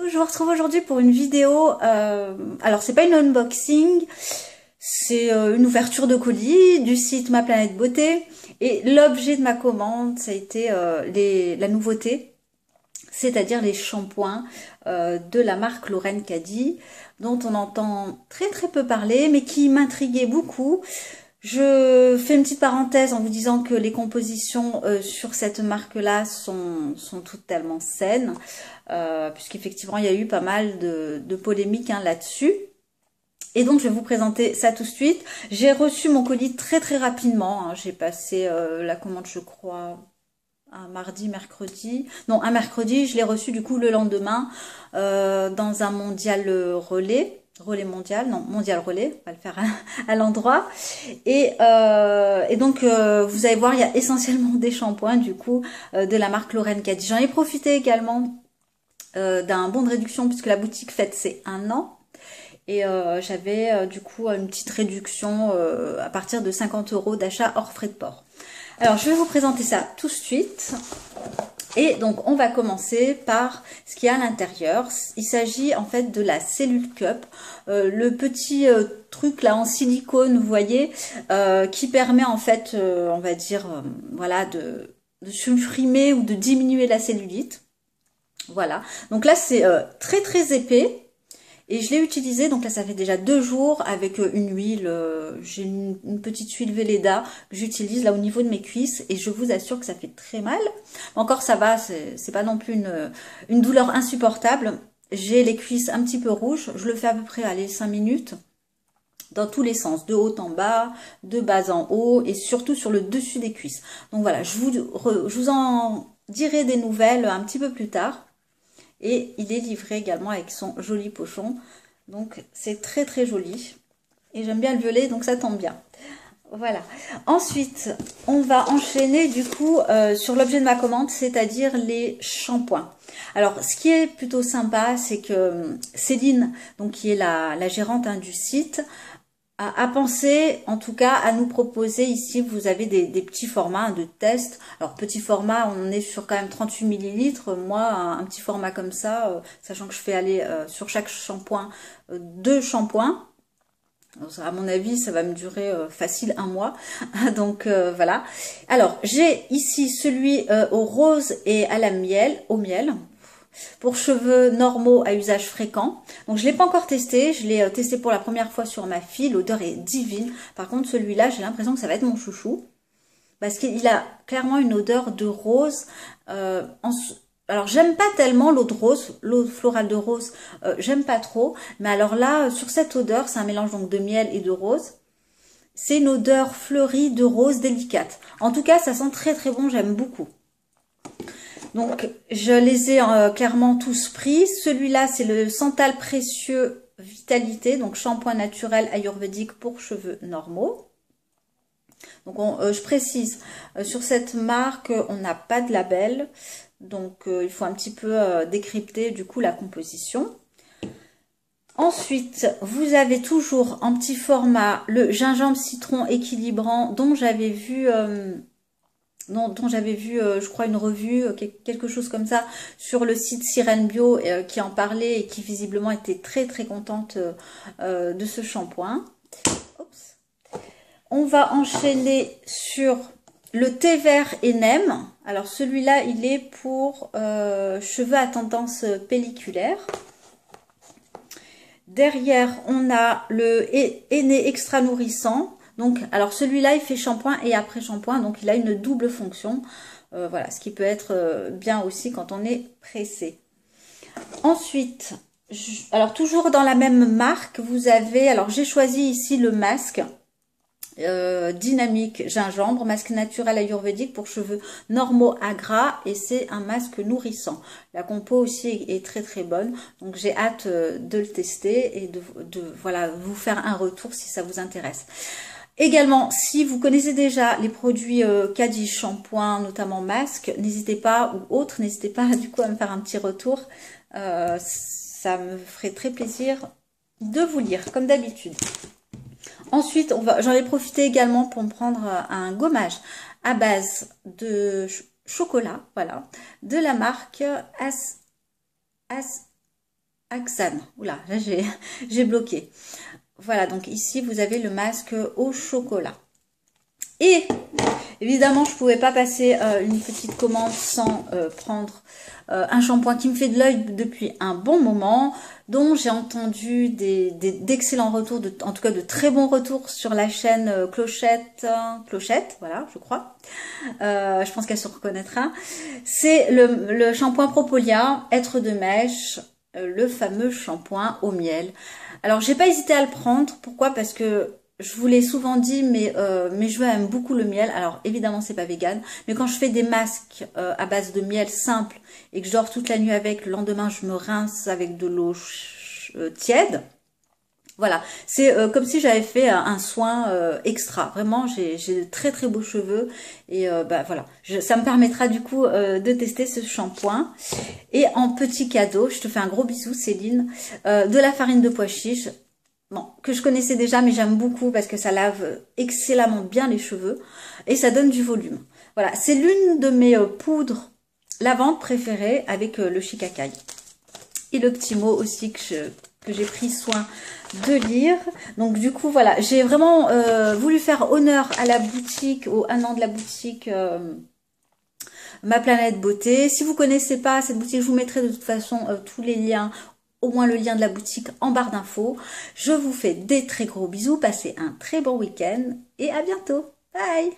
Je vous retrouve aujourd'hui pour une vidéo, alors c'est pas une unboxing, c'est une ouverture de colis du site Ma Planète Beauté, et l'objet de ma commande, ça a été la nouveauté, c'est-à-dire les shampoings de la marque Lorraine Caddy, dont on entend très peu parler, mais qui m'intriguait beaucoup. Je fais une petite parenthèse en vous disant que les compositions sur cette marque-là sont totalement saines, puisqu'effectivement il y a eu pas mal de polémiques là-dessus. Et donc je vais vous présenter ça tout de suite. J'ai reçu mon colis très rapidement, hein. J'ai passé la commande, je crois, un mardi, mercredi. Non, un mercredi, je l'ai reçu du coup le lendemain dans un mondial relais. Relais mondial, non, mondial relais, on va le faire à l'endroit. Et donc, vous allez voir, il y a essentiellement des shampoings, du coup, de la marque Lorraine Caddy. J'en ai profité également d'un bon de réduction, puisque la boutique fête ses 1 an. Et j'avais, du coup, une petite réduction à partir de 50 € d'achat hors frais de port. Alors, je vais vous présenter ça tout de suite. Et donc, on va commencer par ce qu'il y a à l'intérieur. Il s'agit en fait de la Cellule Cup, le petit truc là en silicone, vous voyez, qui permet en fait, on va dire, voilà, de supprimer ou de diminuer la cellulite. Voilà. Donc là, c'est très épais. Et je l'ai utilisé, donc là ça fait déjà 2 jours avec une huile, j'ai une petite huile Velleda que j'utilise là au niveau de mes cuisses et je vous assure que ça fait très mal. Encore ça va, c'est pas non plus une douleur insupportable. J'ai les cuisses un petit peu rouges, je le fais à peu près, allez, 5 minutes, dans tous les sens, de haut en bas, de bas en haut et surtout sur le dessus des cuisses. Donc voilà, je vous en dirai des nouvelles un petit peu plus tard. Et il est livré également avec son joli pochon. Donc c'est très joli. Et j'aime bien le violet, donc ça tombe bien. Voilà. Ensuite, on va enchaîner du coup sur l'objet de ma commande, c'est-à-dire les shampoings. Alors, ce qui est plutôt sympa, c'est que Céline, donc qui est la gérante du site, à penser, en tout cas, à nous proposer ici, vous avez des petits formats de test. Alors, petit format, on est sur quand même 38 millilitres. Moi, un petit format comme ça, sachant que je fais aller sur chaque shampoing 2 shampoings. Alors, à mon avis, ça va me durer facile 1 mois. Donc, voilà. Alors, j'ai ici celui au rose et à la miel, au miel, pour cheveux normaux à usage fréquent. Donc je ne l'ai pas encore testé, je l'ai testé pour la première fois sur ma fille, l'odeur est divine. Par contre celui-là, j'ai l'impression que ça va être mon chouchou, parce qu'il a clairement une odeur de rose. Alors j'aime pas tellement l'eau de rose, l'eau florale de rose, j'aime pas trop. Mais alors là, sur cette odeur, c'est un mélange donc de miel et de rose. C'est une odeur fleurie de rose délicate. En tout cas, ça sent très bon, j'aime beaucoup. Donc, je les ai clairement tous pris. Celui-là, c'est le Santal Précieux Vitalité, donc shampoing naturel ayurvédique pour cheveux normaux. Donc, je précise, sur cette marque, on n'a pas de label. Donc, il faut un petit peu décrypter du coup la composition. Ensuite, vous avez toujours en petit format le gingembre citron équilibrant dont j'avais vu... dont j'avais vu, je crois, une revue, quelque chose comme ça, sur le site Sirène Bio qui en parlait et qui visiblement était très contente de ce shampoing. Oups. On va enchaîner sur le thé vert et nem. Alors celui-là, il est pour cheveux à tendance pelliculaire. Derrière, on a le Henné extra nourrissant. Donc, alors celui-là, il fait shampoing et après shampoing, donc il a une double fonction. Voilà, ce qui peut être bien aussi quand on est pressé. Ensuite, alors toujours dans la même marque, vous avez, alors j'ai choisi ici le masque dynamique gingembre, masque naturel ayurvédique pour cheveux normaux à gras, et c'est un masque nourrissant. La compo aussi est très bonne, donc j'ai hâte de le tester et de voilà, vous faire un retour si ça vous intéresse. Également, si vous connaissez déjà les produits Caddy, shampoing, notamment masques, n'hésitez pas, ou autres, n'hésitez pas du coup à me faire un petit retour. Ça me ferait très plaisir de vous lire, comme d'habitude. Ensuite, j'en ai profité également pour me prendre un gommage à base de chocolat, voilà, de la marque Axane. Oula, là j'ai bloqué. Voilà, donc ici vous avez le masque au chocolat. Et évidemment, je pouvais pas passer une petite commande sans prendre un shampoing qui me fait de l'œil depuis un bon moment, dont j'ai entendu d'excellents retours, en tout cas de très bons retours sur la chaîne Clochette, voilà, je crois. Je pense qu'elle se reconnaîtra. C'est le shampoing Propolia, être de mèche, le fameux shampoing au miel. Alors, j'ai pas hésité à le prendre. Pourquoi? Parce que je vous l'ai souvent dit, mais mes cheveux aiment beaucoup le miel. Alors, évidemment, c'est pas vegan. Mais quand je fais des masques à base de miel simple et que je dors toute la nuit avec, le lendemain, je me rince avec de l'eau tiède. Voilà, c'est comme si j'avais fait un soin extra. Vraiment, j'ai de très très beaux cheveux et bah voilà, ça me permettra du coup de tester ce shampoing. Et en petit cadeau, je te fais un gros bisou Céline, de la farine de pois chiche, bon, que je connaissais déjà mais j'aime beaucoup parce que ça lave excellemment bien les cheveux et ça donne du volume. Voilà, c'est l'une de mes poudres lavantes préférées avec le shikakai. Et le petit mot aussi que j'ai pris soin de lire. Donc du coup voilà, j'ai vraiment voulu faire honneur à la boutique, au 1 an de la boutique Ma Planète Beauté. Si vous connaissez pas cette boutique, je vous mettrai de toute façon tous les liens, au moins le lien de la boutique en barre d'infos. Je vous fais des très gros bisous, passez un très bon week-end et à bientôt. Bye!